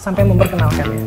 sampai memperkenalkan ya.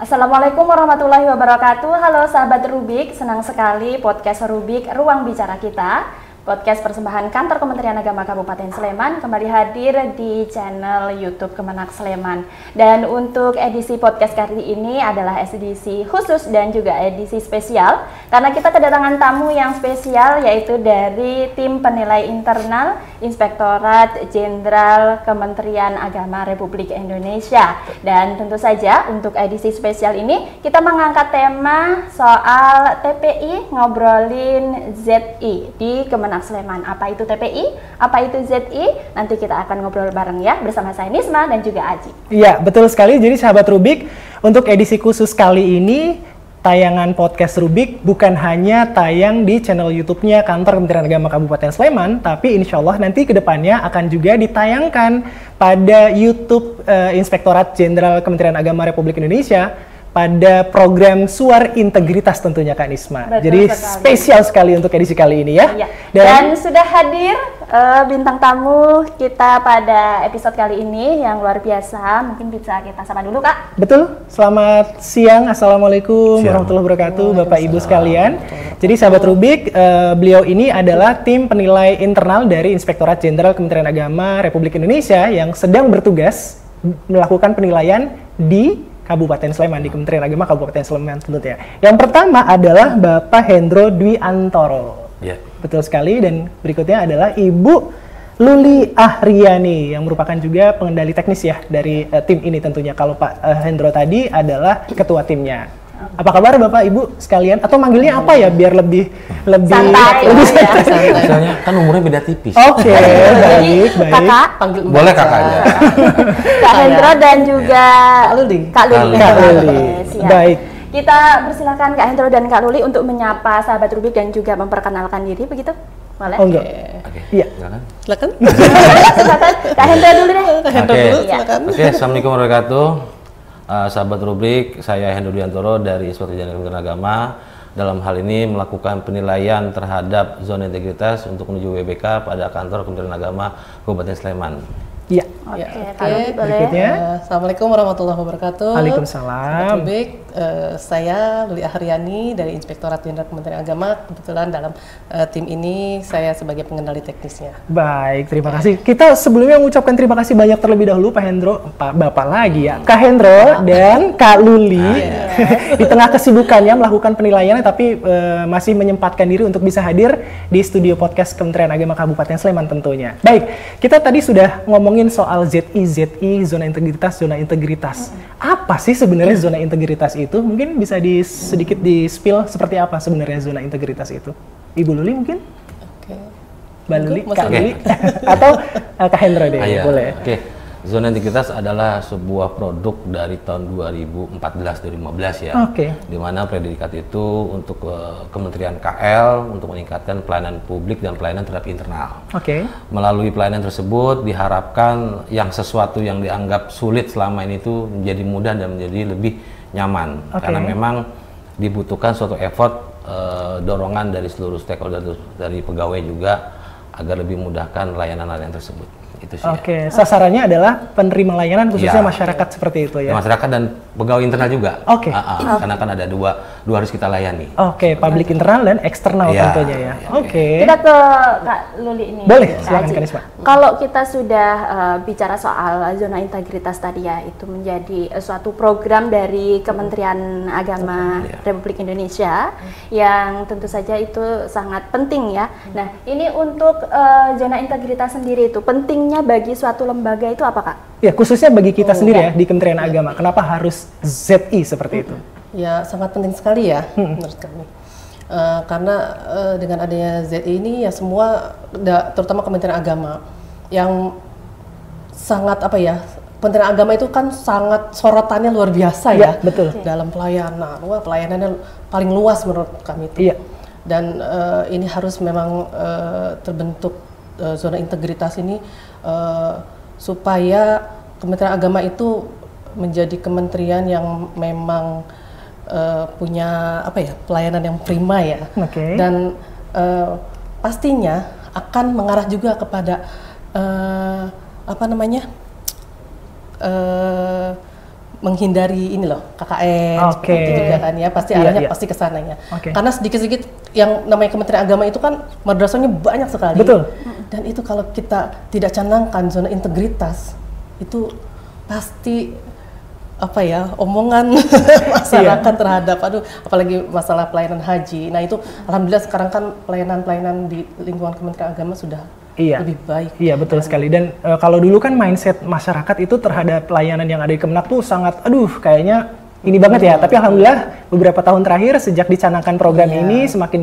Assalamualaikum warahmatullahi wabarakatuh. Halo sahabat Rubik, senang sekali podcast Rubik Ruang Bicara Kita, podcast persembahan Kantor Kementerian Agama Kabupaten Sleman kembali hadir di channel YouTube Kemenak Sleman. Dan untuk edisi podcast kali ini adalah edisi khusus dan juga edisi spesial karena kita kedatangan tamu yang spesial, yaitu dari tim penilai internal Inspektorat Jenderal Kementerian Agama Republik Indonesia. Dan tentu saja untuk edisi spesial ini kita mengangkat tema soal TPI ngobrolin ZI di Kemenak Sleman. Apa itu TPI? Apa itu ZI? Nanti kita akan ngobrol bareng ya bersama saya Nisma dan juga Aji. Iya, betul sekali. Jadi sahabat Rubik, untuk edisi khusus kali ini tayangan podcast Rubik bukan hanya tayang di channel YouTube-nya Kantor Kementerian Agama Kabupaten Sleman, tapi insya Allah nanti kedepannya akan juga ditayangkan pada YouTube Inspektorat Jenderal Kementerian Agama Republik Indonesia pada program Suar Integritas tentunya Kak Nisma. Betul. Jadi sekali. Spesial sekali untuk edisi kali ini ya. Iya. Dan sudah hadir bintang tamu kita pada episode kali ini yang luar biasa. Mungkin bisa kita sapa dulu Kak. Betul, selamat siang, Assalamualaikum warahmatullahi wabarakatuh Bapak Ibu sekalian. Jadi sahabat Rubik, beliau ini adalah tim penilai internal dari Inspektorat Jenderal Kementerian Agama Republik Indonesia yang sedang bertugas melakukan penilaian di Kabupaten Sleman, di Kementerian Agama Kabupaten Sleman tentunya. Yang pertama adalah Bapak Hendro Dwi Antoro. Ya. Betul sekali, dan berikutnya adalah Ibu Luli Ahriani yang merupakan juga pengendali teknis ya dari tim ini tentunya. Kalau Pak Hendro tadi adalah ketua timnya. Apa kabar Bapak Ibu sekalian? Atau manggilnya apa ya biar lebih Santai, santai. Misalnya kan umurnya beda tipis. Oke, baik. Kakak, Panggil Boleh kakak aja. Kak Hendro dan juga Kak Luli. Kak Luli. Oke, siap. Baik. Kita persilakan Kak Hendro dan Kak Luli untuk menyapa sahabat Rubik dan juga memperkenalkan diri, begitu? Boleh? Oh enggak. Oke. Iya. Silakan. Silakan. Silakan Kak Hendro dulu deh. Hendro Oke. dulu, Iya. silakan. Oke, assalamualaikum warahmatullahi wabarakatuh. Sahabat Rubrik, saya Hendro Dwi Antoro dari Inspektorat Jenderal Kementerian Agama. Dalam hal ini melakukan penilaian terhadap zona integritas untuk menuju WBK pada Kantor Kementerian Agama Kabupaten Sleman. Iya. Oke, Ya, Kak Luli boleh. Berikutnya. Assalamualaikum warahmatullahi wabarakatuh. Waalaikumsalam. Rubik, saya Luli Ahriani dari Inspektorat Jenderal Kementerian Agama. Kebetulan dalam tim ini saya sebagai pengendali teknisnya. Baik, terima kasih. Kita sebelumnya mengucapkan terima kasih banyak terlebih dahulu Pak Hendro, Bapak lagi ya, Kak Hendro dan Kak Luli. Di tengah kesibukannya melakukan penilaian, tapi masih menyempatkan diri untuk bisa hadir di studio podcast Kementerian Agama Kabupaten Sleman tentunya. Baik, kita tadi sudah ngomongin soal ZI, zona integritas. Apa sih sebenarnya zona integritas itu? Mungkin bisa sedikit di-spill seperti apa sebenarnya zona integritas itu? Ibu Luli mungkin? Oke. Mbak Luli, Mas Kak Luli. Luli, atau Kak Hendro deh, Iya. boleh. Oke. Zona integritas adalah sebuah produk dari tahun 2014-2015 ya. Oke. Di mana predikat itu untuk Kementerian KL untuk meningkatkan pelayanan publik dan pelayanan terhadap internal. Oke. Melalui pelayanan tersebut diharapkan yang sesuatu yang dianggap sulit selama ini itu menjadi mudah dan menjadi lebih nyaman. Oke. Karena memang dibutuhkan suatu effort dorongan dari seluruh stakeholder, dari pegawai juga agar lebih mudahkan layanan-layanan tersebut. Itu sih. Oke, sasarannya adalah penerima layanan khususnya Ya. masyarakat seperti itu ya. Masyarakat dan pegawai internal juga. Oke. Karena kan ada dua harus kita layani. Oke, publik internal dan eksternal Iya. tentunya ya. Oke. Kita ke Kak Luli ini. Boleh, Kak silakan, Aji. Kak Nisma. Kalau kita sudah bicara soal zona integritas tadi ya, itu menjadi suatu program dari Kementerian Agama Iya. Republik Indonesia yang tentu saja itu sangat penting ya. Nah, ini untuk zona integritas sendiri itu pentingnya bagi suatu lembaga itu apa Kak? Ya, khususnya bagi kita sendiri ya di Kementerian Agama. Kenapa harus ZI seperti itu? Ya, sangat penting sekali ya menurut kami. Karena dengan adanya ZI ini ya semua, terutama Kementerian Agama yang sangat Kementerian Agama itu kan sangat sorotannya luar biasa ya, betul. dalam pelayanan. Wah, pelayanannya paling luas menurut kami itu. Iya. Dan ini harus memang terbentuk zona integritas ini supaya Kementerian Agama itu menjadi kementerian yang memang punya pelayanan yang prima ya. Dan pastinya akan mengarah juga kepada menghindari ini loh KKN seperti itu juga kan ya, pasti arahnya pasti ke sananya. Karena sedikit-sedikit yang namanya Kementerian Agama itu kan madrasahnya banyak sekali. Betul. Dan itu kalau kita tidak canangkan zona integritas itu pasti omongan masyarakat terhadap apalagi masalah pelayanan haji. Nah itu alhamdulillah sekarang kan pelayanan di lingkungan Kementerian Agama sudah lebih baik. Iya betul sekali. Dan kalau dulu kan mindset masyarakat itu terhadap pelayanan yang ada di Kemenak tuh sangat kayaknya ini banget ya. Tapi alhamdulillah beberapa tahun terakhir sejak dicanangkan program ini semakin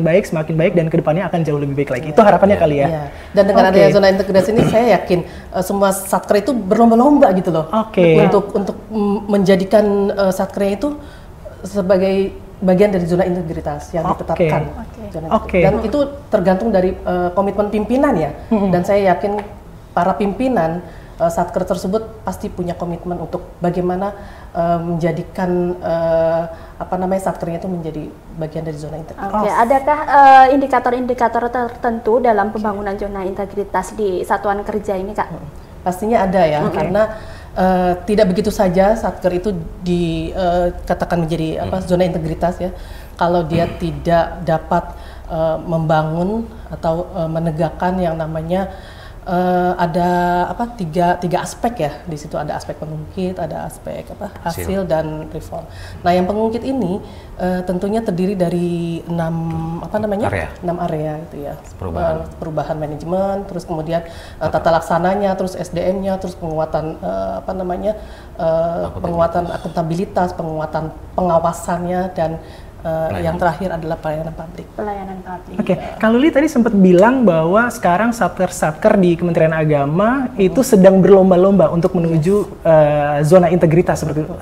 baik dan kedepannya akan jauh lebih baik lagi. Itu harapannya kali ya. Dan dengan adanya zona integrasi ini saya yakin semua satker itu berlomba-lomba gitu loh. Untuk menjadikan satkernya itu sebagai bagian dari zona integritas yang ditetapkan. Dan itu tergantung dari komitmen pimpinan ya. Dan saya yakin para pimpinan satker tersebut pasti punya komitmen untuk bagaimana menjadikan satkernya itu menjadi bagian dari zona integritas. Adakah indikator-indikator tertentu dalam pembangunan zona integritas di satuan kerja ini, Kak? Pastinya ada ya, karena tidak begitu saja satker itu dikatakan menjadi zona integritas ya, kalau dia tidak dapat membangun atau menegakkan yang namanya ada tiga aspek ya. Di situ ada aspek pengungkit, ada aspek hasil dan reform. Nah, yang pengungkit ini tentunya terdiri dari 6 area itu ya. Perubahan manajemen, terus kemudian tata laksananya, terus SDM-nya, terus penguatan penguatan akuntabilitas, penguatan pengawasannya, dan yang terakhir adalah pelayanan publik. Kak Luli tadi sempat bilang bahwa sekarang satker-satker di Kementerian Agama itu sedang berlomba-lomba untuk menuju zona integritas seperti itu.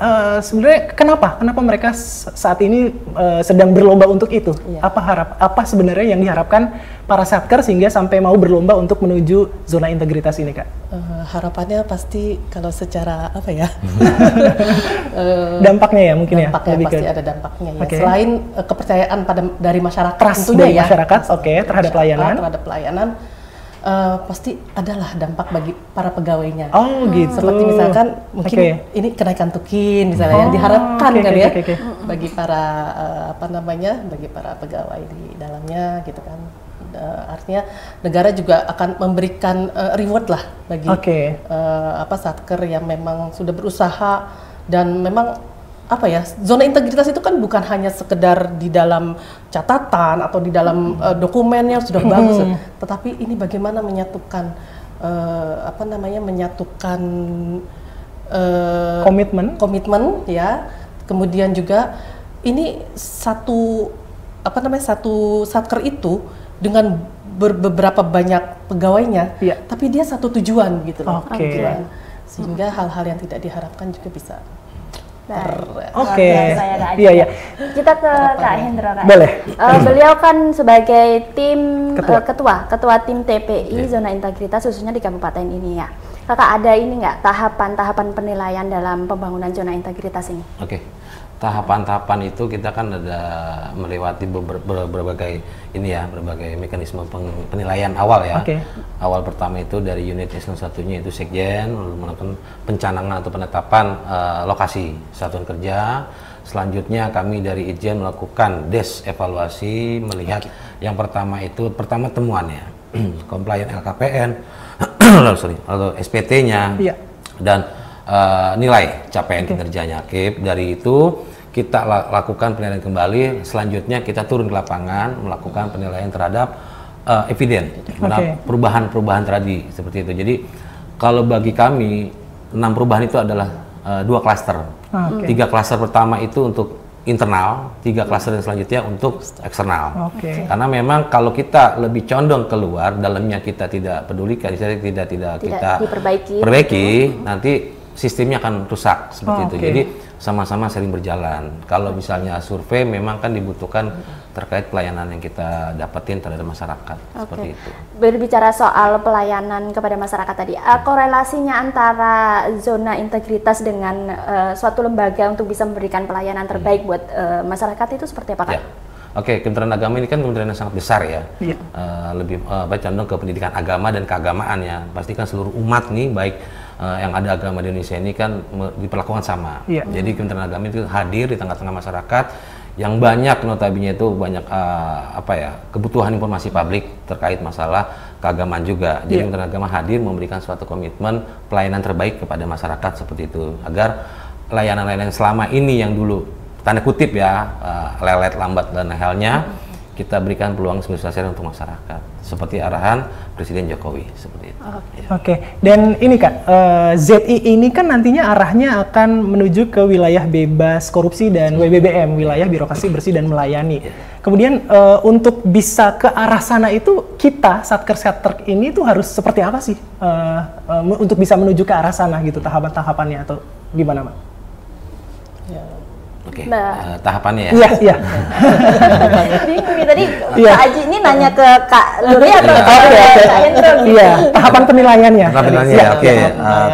Sebenarnya kenapa mereka saat ini sedang berlomba untuk itu? Apa sebenarnya yang diharapkan para satker sehingga sampai mau berlomba untuk menuju zona integritas ini, Kak? Harapannya pasti kalau secara dampaknya ya mungkin dampaknya pasti ada dampaknya ya. Selain kepercayaan dari masyarakat tentunya ya masyarakat terhadap pelayanan pasti adalah dampak bagi para pegawainya. Gitu. Seperti misalkan mungkin ini kenaikan tukin misalnya yang diharapkan bagi para bagi para pegawai di dalamnya gitu kan. Artinya negara juga akan memberikan reward lah bagi satker yang memang sudah berusaha. Dan memang zona integritas itu kan bukan hanya sekedar di dalam catatan atau di dalam dokumen yang sudah bagus, tetapi ini bagaimana menyatukan komitmen ya. Kemudian juga ini satu satker itu dengan beberapa banyak pegawainya, tapi dia satu tujuan gitu loh. Sehingga hal-hal yang tidak diharapkan juga bisa Iya. Kita ke Kak Hendro. Boleh. Beliau kan sebagai ketua tim TPI zona integritas khususnya di kabupaten ini ya. Kakak ada ini nggak tahapan penilaian dalam pembangunan zona integritas ini? Tahapan-tahapan itu kita kan ada melewati berbagai mekanisme penilaian awal ya. Awal pertama itu dari unit eselon satunya itu sekjen, lalu melakukan pencanangan atau penetapan lokasi satuan kerja. Selanjutnya kami dari Itjen melakukan des evaluasi, melihat yang pertama temuannya, komplain LKPN, lalu SPT-nya dan nilai capaian kinerjanya. Dari itu kita lakukan penilaian kembali. Selanjutnya kita turun ke lapangan melakukan penilaian terhadap eviden, perubahan-perubahan tadi seperti itu. Jadi kalau bagi kami 6 perubahan itu adalah 2 klaster. 3 klaster pertama itu untuk internal, 3 klaster yang selanjutnya untuk eksternal. Karena memang kalau kita lebih condong keluar, dalamnya kita tidak pedulikan, kita perbaiki, nanti sistemnya akan rusak seperti itu. Oke. Jadi sama-sama sering berjalan. Kalau misalnya survei memang kan dibutuhkan terkait pelayanan yang kita dapetin terhadap masyarakat seperti itu. Berbicara soal pelayanan kepada masyarakat tadi, korelasinya antara zona integritas dengan suatu lembaga untuk bisa memberikan pelayanan terbaik buat masyarakat itu seperti apa, Kak? Ya. Oke, Kementerian Agama ini kan kementerian yang sangat besar ya. Iya. Lebih condong ke pendidikan agama dan keagamaan ya. Pastikan seluruh umat nih, baik yang ada agama di Indonesia ini kan diperlakukan sama. Iya. Jadi Kementerian Agama itu hadir di tengah-tengah masyarakat yang banyak, notabene itu banyak kebutuhan informasi publik terkait masalah keagamaan juga. Jadi Kementerian Agama hadir memberikan suatu komitmen pelayanan terbaik kepada masyarakat seperti itu, agar layanan-layanan selama ini yang dulu tanda kutip ya lelet, lambat dan halnya, kita berikan peluang sebesar-besarnya untuk masyarakat seperti arahan Presiden Jokowi seperti itu. Oke. Dan ini Kak, ZI ini kan nantinya arahnya akan menuju ke wilayah bebas korupsi dan WBBM, wilayah birokrasi bersih dan melayani. Kemudian untuk bisa ke arah sana itu kita Satker ini tuh harus seperti apa sih untuk bisa menuju ke arah sana gitu, tahapan-tahapannya atau gimana, Mbak? Oke, tahapannya ya. Iya, iya. Bingung nih tadi Iya. Kak Aji ini nanya ke Kak Luri atau Iya. ke Kak Hendro gitu? Iya, tahapan penilaiannya. Tahapannya Iya. oke.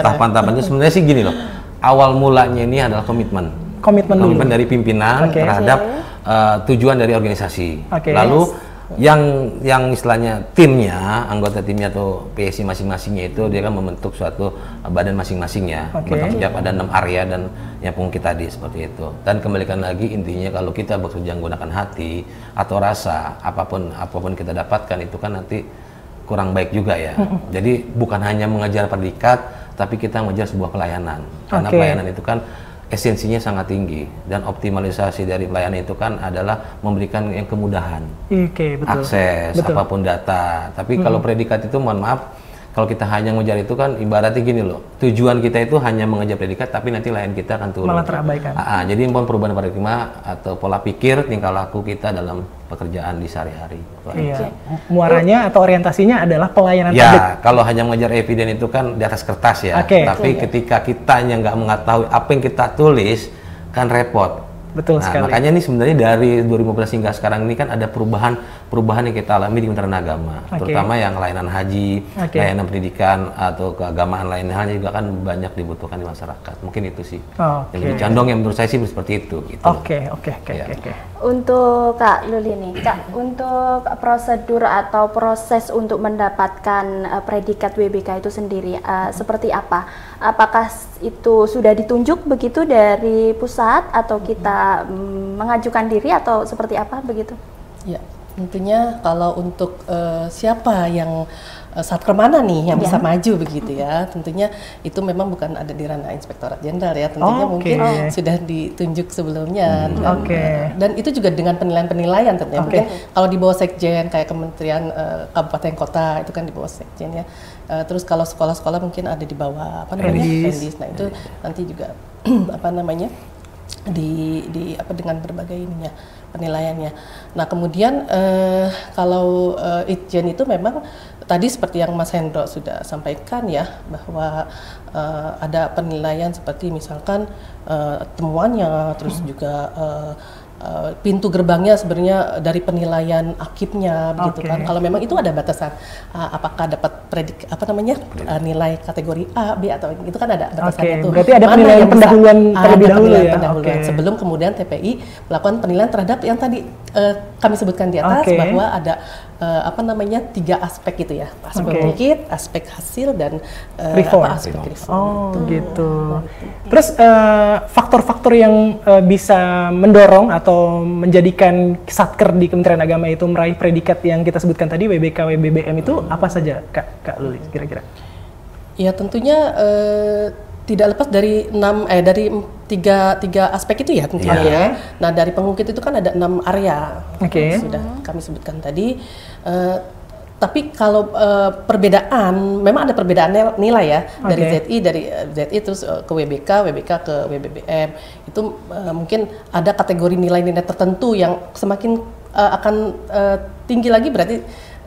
Tahapan-tahapannya sebenarnya sih gini loh. Awal mulanya ini adalah komitmen. Komitmen dulu. Komitmen dari pimpinan Oke. terhadap tujuan dari organisasi. Oke. Lalu yang istilahnya timnya, anggota timnya atau PSI masing-masingnya itu dia kan membentuk suatu badan masing-masingnya. Oke. Bertanggung jawab ada 6 area dan yang pengungkit tadi seperti itu. Dan kembalikan lagi intinya kalau kita bekerja menggunakan hati atau rasa, apapun kita dapatkan itu kan nanti kurang baik juga ya. Jadi bukan hanya mengejar predikat, tapi kita mengejar sebuah pelayanan. Karena Oke. pelayanan itu kan esensinya sangat tinggi, dan optimalisasi dari pelayanan itu kan adalah memberikan yang kemudahan, Oke, betul. akses, Betul. apapun data. Tapi kalau predikat itu mohon maaf, kalau kita hanya mengejar itu kan ibaratnya gini loh, tujuan kita itu hanya mengejar predikat, tapi nanti layan kita akan turun. Malah terabaikan. Jadi mohon perubahan paradigma atau pola pikir, tingkah laku kita dalam pekerjaan di sehari-hari. Iya. Muaranya atau orientasinya adalah pelayanan publik. Ya, kalau hanya mengejar eviden itu kan di atas kertas ya. Oke. Tapi ketika kitanya nggak mengetahui apa yang kita tulis, kan repot. Betul Nah, sekali. makanya ini sebenarnya dari 2015 hingga sekarang ini kan ada perubahan yang kita alami di Kementerian Agama, Oke. terutama yang layanan haji, Oke. layanan pendidikan atau keagamaan lain halnya juga kan banyak dibutuhkan di masyarakat. Mungkin itu sih. Oke. Yang lebih condong yang menurut saya sih seperti itu. Gitu. Oke. Ya. Untuk Kak Luli nih, Kak, untuk prosedur atau proses untuk mendapatkan predikat WBK itu sendiri seperti apa? Apakah itu sudah ditunjuk begitu dari pusat atau kita mengajukan diri atau seperti apa begitu? Ya, tentunya kalau untuk siapa yang satker mana nih yang bisa maju begitu ya, tentunya itu memang bukan ada di ranah Inspektorat Jenderal ya, tentunya mungkin sudah ditunjuk sebelumnya dan itu juga dengan penilaian-penilaian tentunya. Mungkin kalau di bawah Sekjen kayak Kementerian Kabupaten Kota itu kan di bawah Sekjen ya. Terus kalau sekolah-sekolah mungkin ada di bawah Pendis. Nah itu nanti juga dengan berbagai ininya penilaiannya. Nah kemudian kalau Itjen itu memang tadi seperti yang Mas Hendro sudah sampaikan ya, bahwa ada penilaian seperti misalkan temuannya, terus juga pintu gerbangnya sebenarnya dari penilaian akibnya begitu kan. Kalau memang itu ada batasan apakah dapat nilai kategori A, B atau itu kan ada batasannya tuh. Berarti ada penilaian pendahuluan terlebih dahulu ya. Sebelum kemudian TPI melakukan penilaian terhadap yang tadi kami sebutkan di atas bahwa ada 3 aspek gitu ya. Aspek pengungkit, aspek hasil dan aspek reform. Gitu. Terus faktor-faktor yang bisa mendorong atau menjadikan Satker di Kementerian Agama itu meraih predikat yang kita sebutkan tadi WBK, WBBM itu apa saja, Kak Luli kira-kira? Ya tentunya tidak lepas dari tiga aspek itu ya tentunya ya. Nah dari pengungkit itu kan ada 6 area sudah kami sebutkan tadi. Tapi kalau perbedaan, memang ada perbedaan nilai ya dari ZI terus ke WBK, WBK ke WBBM itu mungkin ada kategori nilai-nilai tertentu yang semakin akan tinggi lagi berarti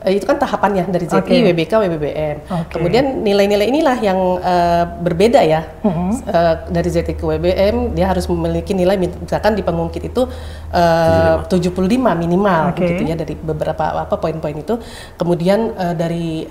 itu kan tahapannya dari ZI, Oke. WBK, WBBM. Oke. Kemudian nilai-nilai inilah yang berbeda ya. Dari ZI ke WBM dia harus memiliki nilai misalkan di pengungkit itu 75 minimal Oke. gitu ya dari beberapa poin-poin itu. Kemudian dari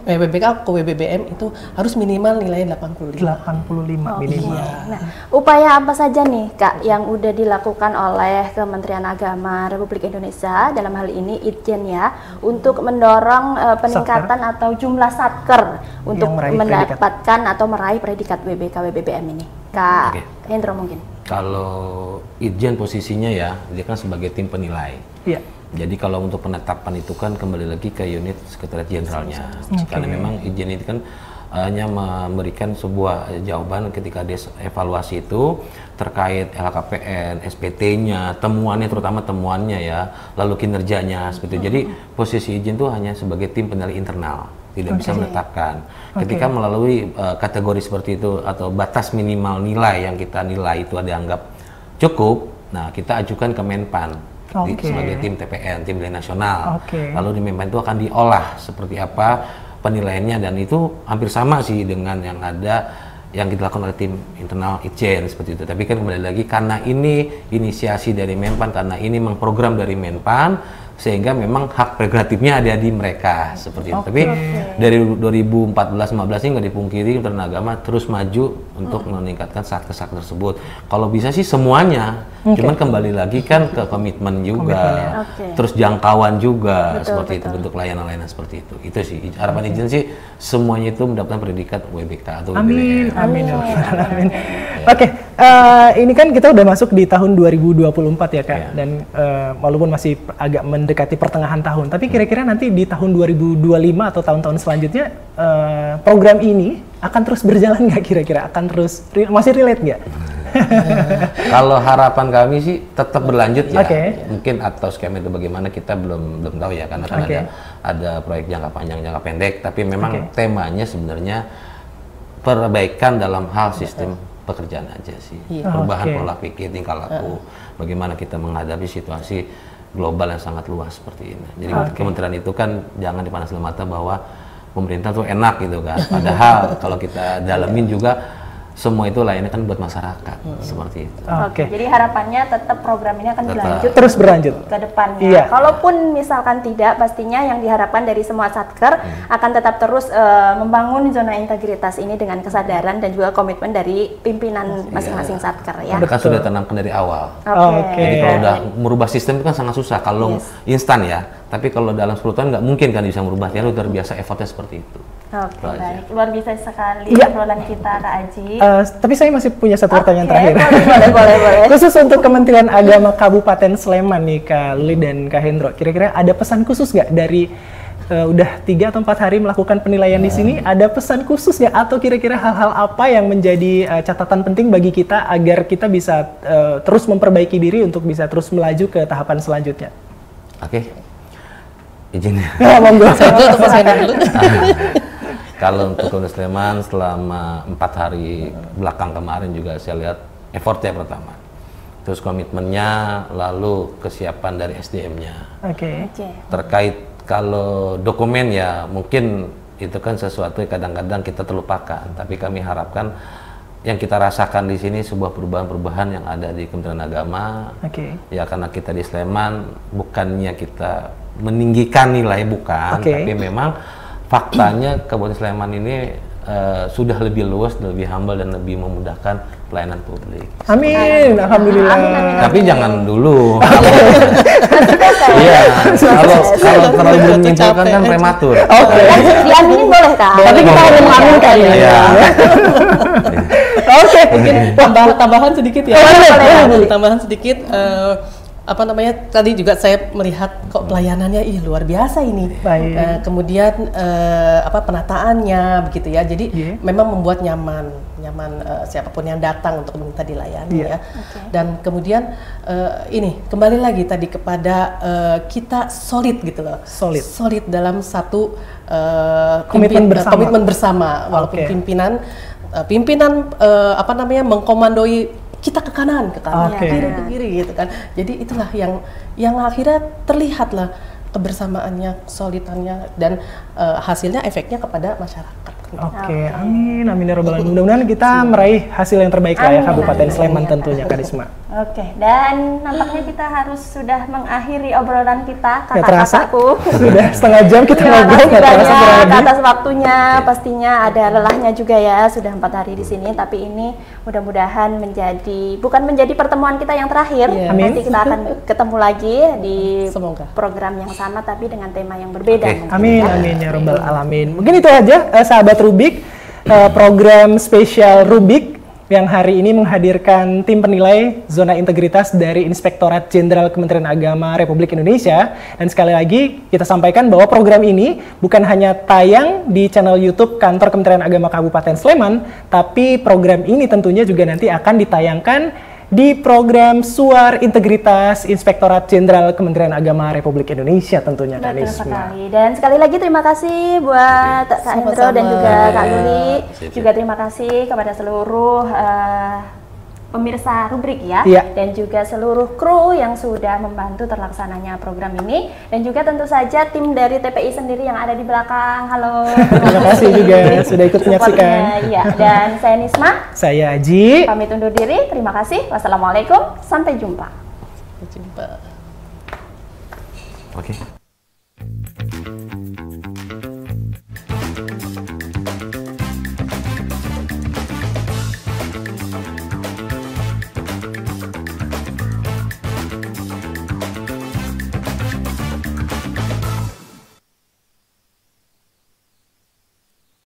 WBK ke WBBM itu harus minimal nilai 85. 85 minimal. Nah, upaya apa saja nih Kak yang udah dilakukan oleh Kementerian Agama Republik Indonesia dalam hal ini Itjen ya untuk mendorong peningkatan atau jumlah satker untuk meraih mendapatkan atau meraih predikat WBK WBBM ini? Kak Oke. Hendro mungkin. Kalau Itjen posisinya ya, dia kan sebagai tim penilai. Iya. Jadi kalau untuk penetapan itu kan kembali lagi ke unit sekretariat jenderalnya. Karena memang Itjen ini kan hanya memberikan sebuah jawaban ketika dia evaluasi itu terkait LHKPN, SPT-nya, temuannya terutama temuannya ya, lalu kinerjanya seperti itu. Jadi posisi Itjen itu hanya sebagai tim penilai internal, tidak bisa menetapkan. Ketika melalui kategori seperti itu atau batas minimal nilai yang kita nilai itu dianggap cukup, nah kita ajukan ke Menpan. Sebagai tim TPN, tim penilai nasional. Lalu di Menpan itu akan diolah seperti apa penilaiannya, dan itu hampir sama sih dengan yang ada yang dilakukan oleh tim internal Itjen seperti itu. Tapi kan kembali lagi karena ini inisiasi dari Menpan, karena ini memang program dari Menpan, sehingga memang hak prerogatifnya ada di mereka seperti itu. Tapi dari 2014-15 ini nggak dipungkiri Kementerian Agama terus maju untuk meningkatkan satker tersebut. Kalau bisa sih semuanya, cuman kembali lagi kan ke komitmen juga, terus jangkauan juga seperti itu, bentuk layanan-layanan seperti itu. Itu sih harapan Itjen sih semuanya itu mendapatkan predikat WBK atau Amin, WBBM. amin, amin. Oke, ini kan kita udah masuk di tahun 2024 ya Kak, dan walaupun masih agak mendekati pertengahan tahun, tapi kira-kira nanti di tahun 2025 atau tahun-tahun selanjutnya program ini akan terus berjalan nggak kira-kira? Akan terus, masih relate nggak? Kalau harapan kami sih tetap berlanjut ya. Oke. Mungkin atau skema itu bagaimana kita belum tahu ya, karena kan ada proyek jangka panjang, jangka pendek, tapi memang temanya sebenarnya perbaikan dalam hal sistem pekerjaan aja sih. Perubahan pola pikir, tingkah laku, bagaimana kita menghadapi situasi global yang sangat luas seperti ini. Jadi kementerian itu kan jangan dipandang sebelah mata bahwa pemerintah tuh enak gitu kan. Padahal kalau kita dalamin juga semua itu lainnya kan buat masyarakat seperti itu. Jadi harapannya tetap program ini akan berlanjut terus berlanjut ke depannya. Kalaupun misalkan tidak, pastinya yang diharapkan dari semua satker akan tetap terus membangun zona integritas ini dengan kesadaran dan juga komitmen dari pimpinan masing-masing satker ya. Mereka sudah tanamkan dari awal. Oke. Jadi kalau udah merubah sistem itu kan sangat susah kalau instan ya. Tapi kalau dalam 10 tahun nggak mungkin kan bisa merubah, ya lu terbiasa effortnya seperti itu. Oke, baik. Luar biasa sekali obrolan kita Kak Aji. Tapi saya masih punya satu pertanyaan terakhir. Boleh. Khusus untuk Kementerian Agama Kabupaten Sleman nih Kak Luli dan Kak Hendro, kira-kira ada pesan khusus nggak dari udah 3 atau 4 hari melakukan penilaian di sini? Ada pesan khusus nggak, atau kira-kira hal-hal apa yang menjadi catatan penting bagi kita agar kita bisa terus memperbaiki diri untuk bisa terus melaju ke tahapan selanjutnya? Oke. Izin ya. Kalau untuk Kota Sleman selama 4 hari belakang kemarin juga saya lihat effortnya pertama, terus komitmennya, lalu kesiapan dari SDM-nya. Terkait kalau dokumen ya mungkin itu kan sesuatu yang kadang-kadang kita terlupakan, tapi kami harapkan yang kita rasakan di sini sebuah perubahan-perubahan yang ada di Kementerian Agama. Ya karena kita di Sleman bukannya kita meninggikan nilai, bukan, tapi memang faktanya Kabupaten Sleman ini sudah lebih luas, lebih humble dan lebih memudahkan pelayanan publik. Amin, alhamdulillah. Tapi jangan dulu. Iya, kalau terlalu menyimpulkan kan prematur. Diaminin boleh Kak? Tapi kita harus mengaminkan ya. Mungkin tambahan sedikit ya. Tambahan sedikit. Apa namanya, tadi juga saya melihat kok pelayanannya luar biasa ini. Kemudian penataannya begitu ya, jadi memang membuat nyaman siapapun yang datang untuk minta dilayani ya. Dan kemudian ini kembali lagi tadi kepada kita solid gitu loh, solid dalam satu komitmen bersama, walaupun pimpinan mengkomandoi kita ke kanan, kiri ke kiri gitu kan. Jadi itulah yang akhirnya terlihat lah kebersamaannya, kesulitannya, dan hasilnya efeknya kepada masyarakat. Oke, amin, amin ya robbal alamin. Mudah-mudahan kita meraih hasil yang terbaik lah ya Kabupaten Sleman tentunya, Kak Risma. Oke, dan nampaknya kita harus sudah mengakhiri obrolan kita, Nggak terasa? kakak-kakakku. Sudah setengah jam kita ngobrol, Terima nggak terasa kasih kurang banyak lebih. atas waktunya. Pastinya ada lelahnya juga ya, sudah 4 hari di sini. Tapi ini mudah-mudahan bukan menjadi pertemuan kita yang terakhir. Iya. Amin. Nanti kita akan ketemu lagi di Semoga. program yang sama, tapi dengan tema yang berbeda. Oke. mungkin, Amin, ya. amin ya robbal alamin. Mungkin itu aja sahabat Rubik, program spesial Rubik yang hari ini menghadirkan tim penilai zona integritas dari Inspektorat Jenderal Kementerian Agama Republik Indonesia. Dan sekali lagi kita sampaikan bahwa program ini bukan hanya tayang di channel YouTube Kantor Kementerian Agama Kabupaten Sleman, tapi program ini tentunya juga nanti akan ditayangkan di program Suar Integritas Inspektorat Jenderal Kementerian Agama Republik Indonesia tentunya, Kak Betul Risma. sekali. Dan sekali lagi terima kasih buat Kak Hendro Sama-sama. dan juga Kak Luli. Siap-siap. Juga terima kasih kepada seluruh pemirsa Rubrik ya. Iya. Dan juga seluruh kru yang sudah membantu terlaksananya program ini. Dan juga tentu saja tim dari TPI sendiri yang ada di belakang. Halo. Terima kasih juga sudah ikut menyaksikan. Supportnya, iya. Dan saya Nisma, Saya Aji. pamit undur diri. Terima kasih. Wassalamualaikum. Sampai jumpa. Sampai jumpa. Oke.